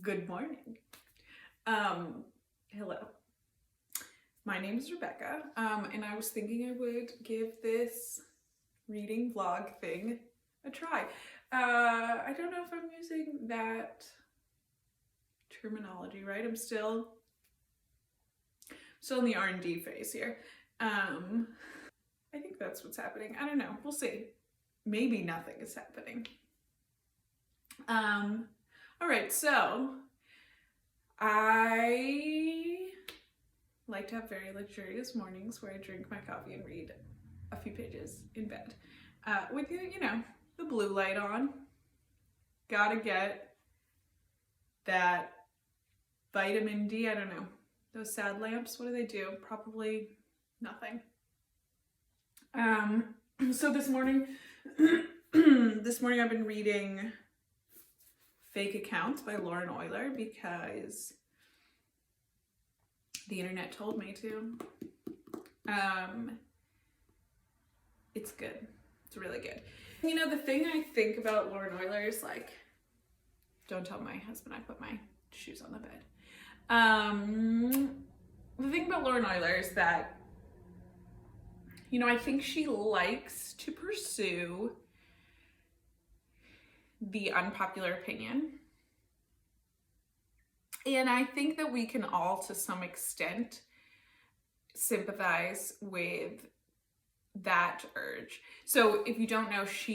Good morning. Hello. My name is Rebecca, and I was thinking I would give this reading vlog thing a try. I don't know if I'm using that terminology right. I'm still in the R&D phase here. I think that's what's happening. I don't know. We'll see. Maybe nothing is happening. All right, so I like to have very luxurious mornings where I drink my coffee and read a few pages in bed with, the blue light on. Gotta get that vitamin D. I don't know. Those sad lamps, what do they do? Probably nothing. So this morning, I've been reading Fake Accounts by Oyler because the internet told me to. It's good. It's really good. The thing I think about Oyler is like, don't tell my husband I put my shoes on the bed. The thing about Oyler is that, I think she likes to pursue the unpopular opinion. And I think that we can all, to some extent, sympathize with that urge. So if you don't know, this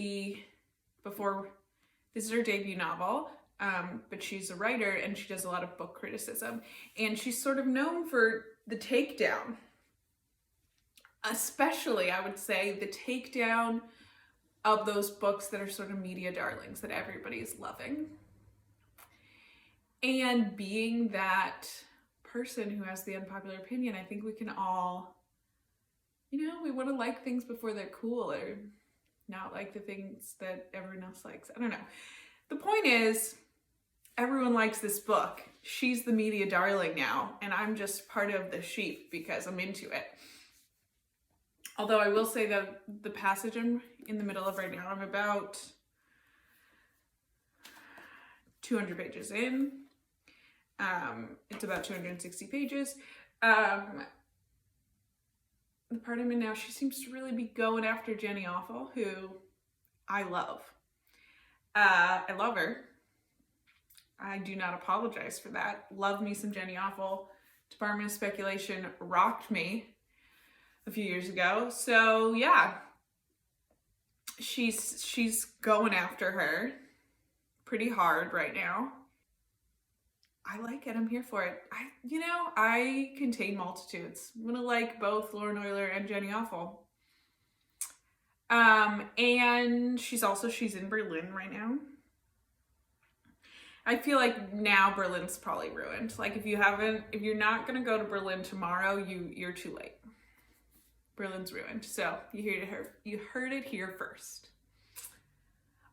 is her debut novel, but she's a writer and she does a lot of book criticism. And she's sort of known for the takedown. Especially, I would say, the takedown of those books that are sort of media darlings that everybody's loving. And being that person who has the unpopular opinion, I think we can all, we want to like things before they're cool or not like the things that everyone else likes. I don't know. The point is, everyone likes this book. She's the media darling now, and I'm just part of the sheep because I'm into it. Although I will say that the passage I'm in the middle of right now, I'm about 200 pages in. It's about 260 pages. The part I'm in now, she seems to really be going after Jenny Offill, who I love. I love her. I do not apologize for that. Love me some Jenny Offill. Department of Speculation rocked me a few years ago. So yeah, she's going after her pretty hard right now. I like it. I'm here for it. I contain multitudes. I'm gonna like both Oyler and Jenny Offill. And she's in Berlin right now. I feel like now Berlin's probably ruined. Like if you're not gonna go to Berlin tomorrow, you're too late. Berlin's ruined. So you heard it here first.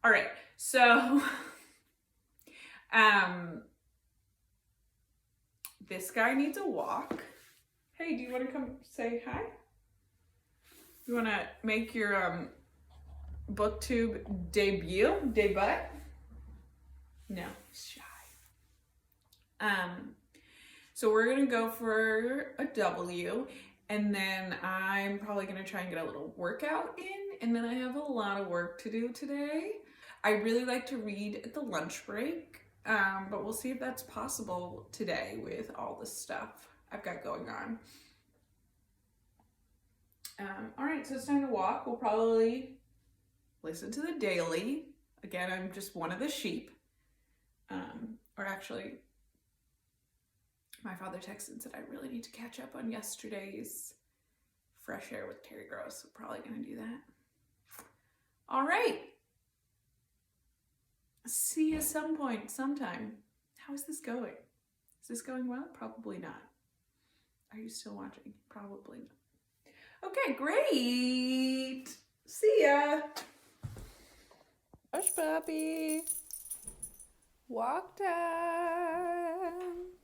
All right. So, this guy needs a walk. Hey, do you want to come say hi? You want to make your booktube debut? No, shy. So we're gonna go for a W, and then I'm probably gonna try and get a little workout in, and then I have a lot of work to do today. I really like to read at the lunch break. But we'll see if that's possible today with all the stuff I've got going on. All right, so it's time to walk. We'll probably listen to the daily. Again, I'm just one of the sheep. Or actually, my father texted and said I really need to catch up on yesterday's Fresh Air with Terry Gross. So probably gonna do that. All right. See you sometime. How is this going? Is this going well? Probably not. Are you still watching? Probably not. Okay, great. See ya. Hush puppy. Walk time.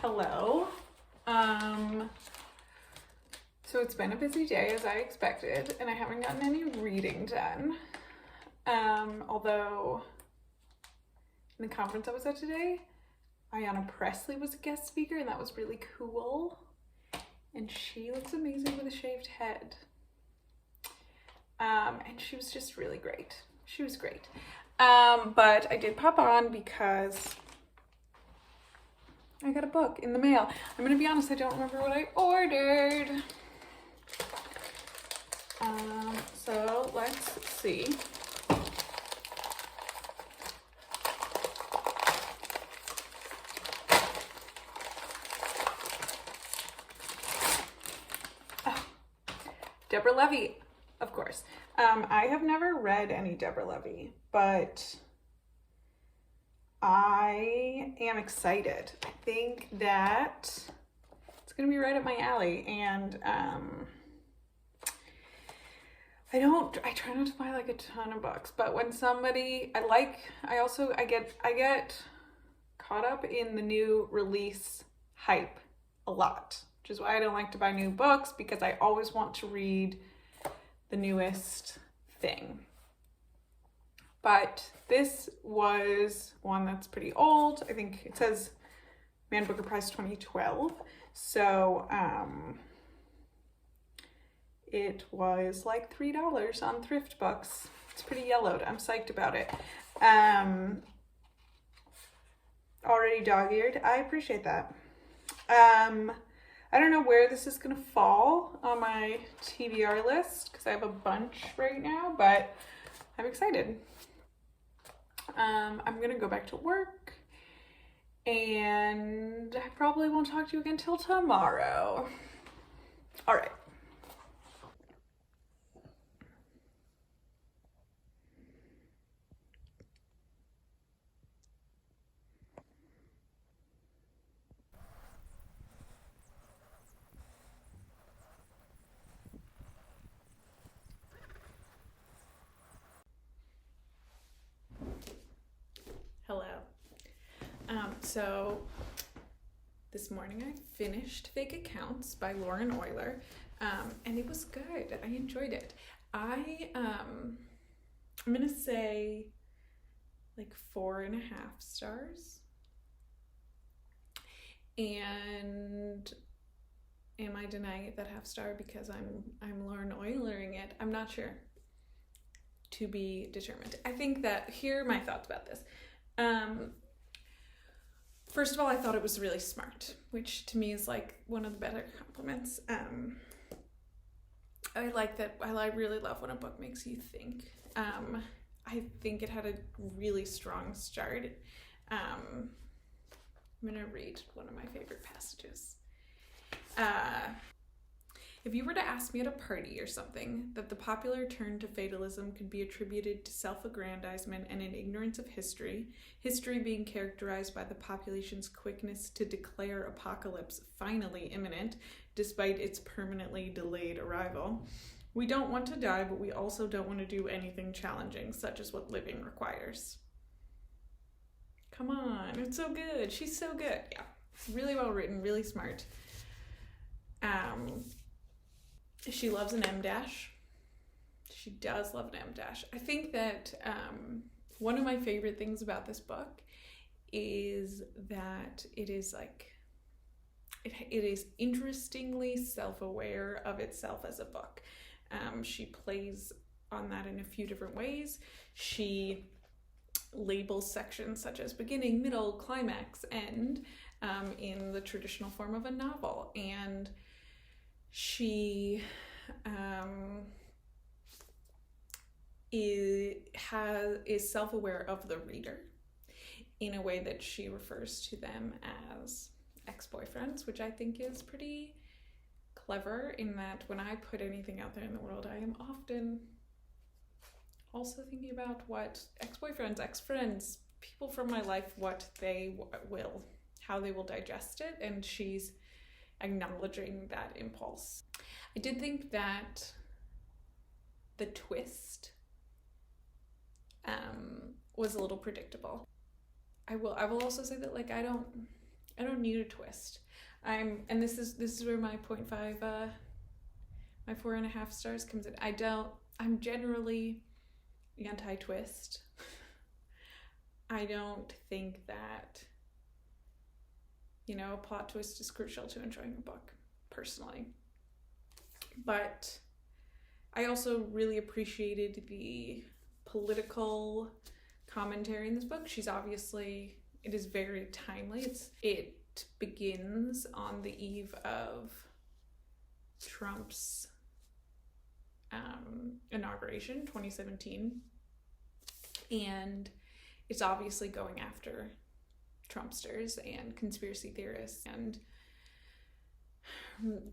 Hello. So it's been a busy day as I expected, and I haven't gotten any reading done. Although in the conference I was at today, Ayanna Presley was a guest speaker, and that was really cool. And she looks amazing with a shaved head. And she was just really great. She was great. But I did pop on because I got a book in the mail. I'm gonna be honest, I don't remember what I ordered. So let's see. Oh, Deborah Levy, of course. I have never read any Deborah Levy, but I am excited. I think that it's gonna be right up my alley, and I try not to buy like a ton of books, but when somebody I get caught up in the new release hype a lot, which is why I don't like to buy new books, because I always want to read the newest thing. But this was one that's pretty old. I think it says Man Booker Prize 2012. So it was like $3 on Thrift Books. It's pretty yellowed. I'm psyched about it. Already dog-eared. I appreciate that. I don't know where this is going to fall on my TBR list, because I have a bunch right now, but I'm excited. I'm going to go back to work, and I probably won't talk to you again till tomorrow. All right. Hello. So this morning I finished Fake Accounts by Lauren Oyler, and it was good. I enjoyed it. I'm gonna say like 4.5 stars. And am I denying it that half star because I'm Lauren Oylering it? I'm not sure. To be determined. I think that here are my thoughts about this. First of all, I thought it was really smart, which to me is like one of the better compliments. I like that. I really love when a book makes you think. I think it had a really strong start. I'm gonna read one of my favorite passages. If you were to ask me at a party or something that the popular turn to fatalism could be attributed to self-aggrandizement and an ignorance of history being characterized by the population's quickness to declare apocalypse finally imminent, despite its permanently delayed arrival. We don't want to die, but we also don't want to do anything challenging, such as what living requires. Come on, it's so good. She's so good. Yeah, really well written, really smart. She loves an M dash. She does love an M dash. I think that one of my favorite things about this book is that it is like, it is interestingly self-aware of itself as a book. She plays on that in a few different ways. She labels sections such as beginning, middle, climax, end in the traditional form of a novel. And she is self-aware of the reader in a way that she refers to them as ex-boyfriends, which I think is pretty clever, in that when I put anything out there in the world, I am often also thinking about what ex-boyfriends, ex-friends, people from my life, what they will, how they will digest it, and she's acknowledging that impulse. I did think that the twist was a little predictable. I will also say that like I don't need a twist. And this is where my 0.5 my 4.5 stars comes in. I'm generally anti-twist. I don't think that, a plot twist is crucial to enjoying a book, personally. But I also really appreciated the political commentary in this book. It is very timely. It begins on the eve of Trump's inauguration, 2017, and it's obviously going after Trumpsters and conspiracy theorists and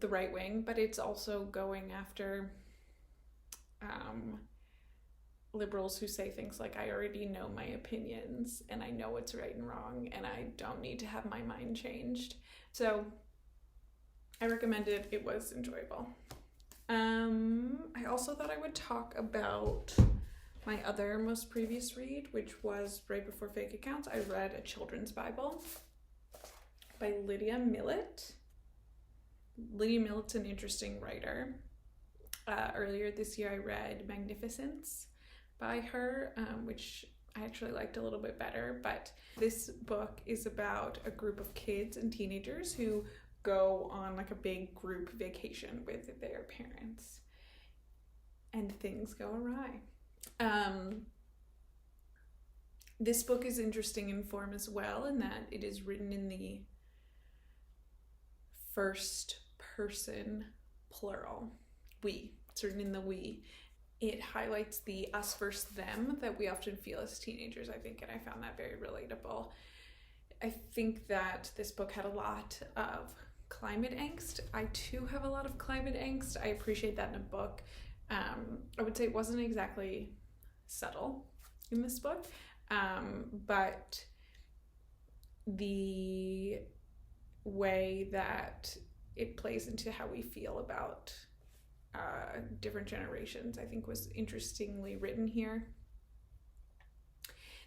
the right wing, but it's also going after liberals who say things like, I already know my opinions and I know what's right and wrong and I don't need to have my mind changed. So I recommend it. It was enjoyable. I also thought I would talk about my other most previous read, which was right before Fake Accounts. I read a children's Bible by Lydia Millet. Lydia Millet's an interesting writer. Earlier this year I read Magnificence by her, which I actually liked a little bit better, but this book is about a group of kids and teenagers who go on like a big group vacation with their parents, and things go awry. This book is interesting in form as well, in that it is written in the first person plural, we. It's written in the we. It highlights the us versus them that we often feel as teenagers, I think, and I found that very relatable. I think that this book had a lot of climate angst. I too have a lot of climate angst. I appreciate that in a book. I would say it wasn't exactly subtle in this book, but the way that it plays into how we feel about different generations, I think, was interestingly written here.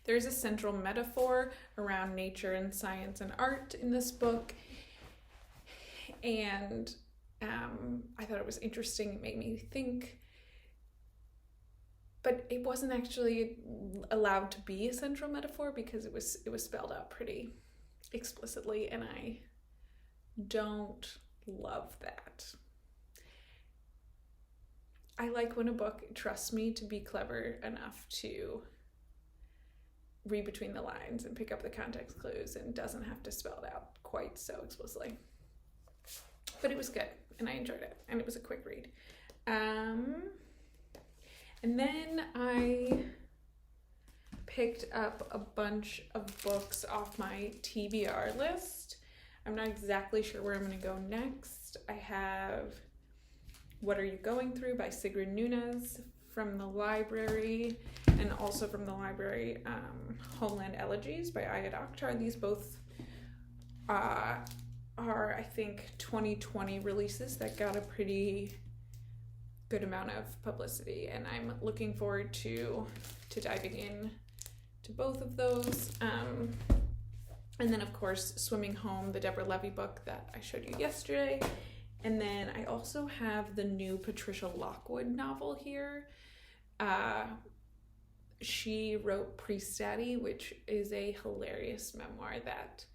There's a central metaphor around nature and science and art in this book, and I thought it was interesting. It made me think, but it wasn't actually allowed to be a central metaphor because it was spelled out pretty explicitly, and I don't love that. I like when a book trusts me to be clever enough to read between the lines and pick up the context clues and doesn't have to spell it out quite so explicitly. But it was good and I enjoyed it, and it was a quick read. And then I picked up a bunch of books off my TBR list. I'm not exactly sure where I'm going to go next. I have What Are You Going Through by Sigrid Nunez from the library, and also from the library Homeland Elegies by Ayat Akhtar. These both are, I think, 2020 releases that got a pretty good amount of publicity, and I'm looking forward to diving in to both of those. And then, of course, Swimming Home, the Deborah Levy book that I showed you yesterday. And then I also have the new Patricia Lockwood novel here. She wrote Priest Daddy, which is a hilarious memoir that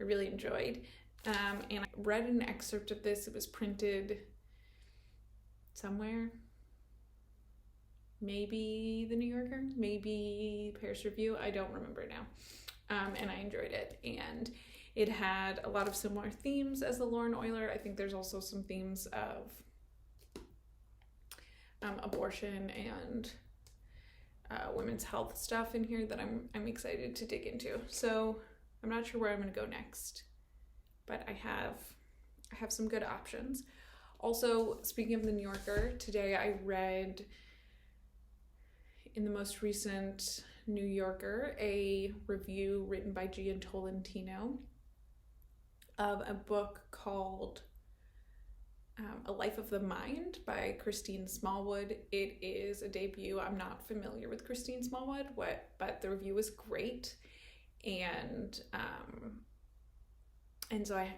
I really enjoyed. And I read an excerpt of this. It was printed somewhere. Maybe The New Yorker, maybe Paris Review. I don't remember now. And I enjoyed it. And it had a lot of similar themes as the Lauren Oyler. I think there's also some themes of abortion and women's health stuff in here that I'm excited to dig into. So I'm not sure where I'm going to go next, but I have some good options. Also, speaking of the New Yorker, today I read in the most recent New Yorker a review written by Jia Tolentino of a book called A Life of the Mind by Christine Smallwood. It is a debut. I'm not familiar with Christine Smallwood, but the review was great, and so I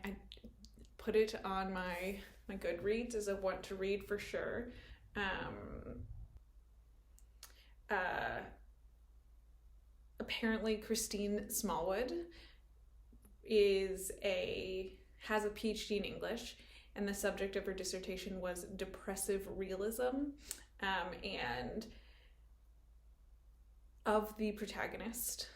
put it on my my Goodreads is a want to read for sure. Apparently Christine Smallwood has a PhD in English, and the subject of her dissertation was depressive realism. And of the protagonist,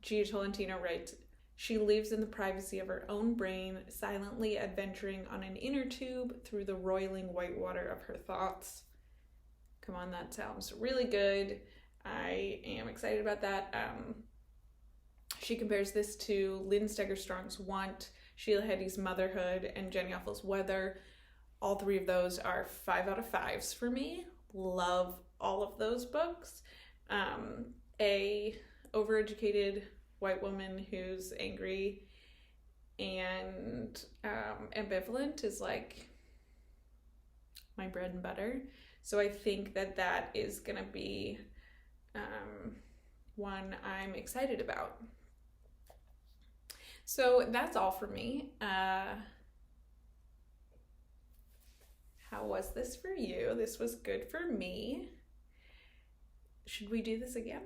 Jia Tolentino writes, she lives in the privacy of her own brain, silently adventuring on an inner tube through the roiling whitewater of her thoughts. Come on, that sounds really good. I am excited about that. She compares this to Lynn Steger-Strong's Want, Sheila Heti's Motherhood, and Jenny Offel's Weather. All three of those are 5 out of 5s for me. Love all of those books. A overeducated white woman who's angry and ambivalent is like my bread and butter. So I think that is gonna be one I'm excited about. So that's all for me. How was this for you? This was good for me. Should we do this again?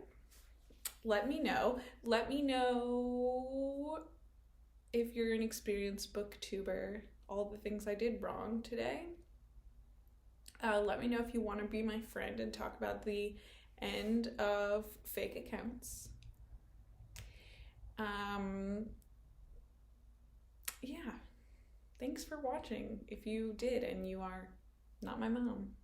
Let me know. Let me know if you're an experienced booktuber, all the things I did wrong today. Let me know if you want to be my friend and talk about the end of fake accounts. Yeah. Thanks for watching if you did and you are not my mom.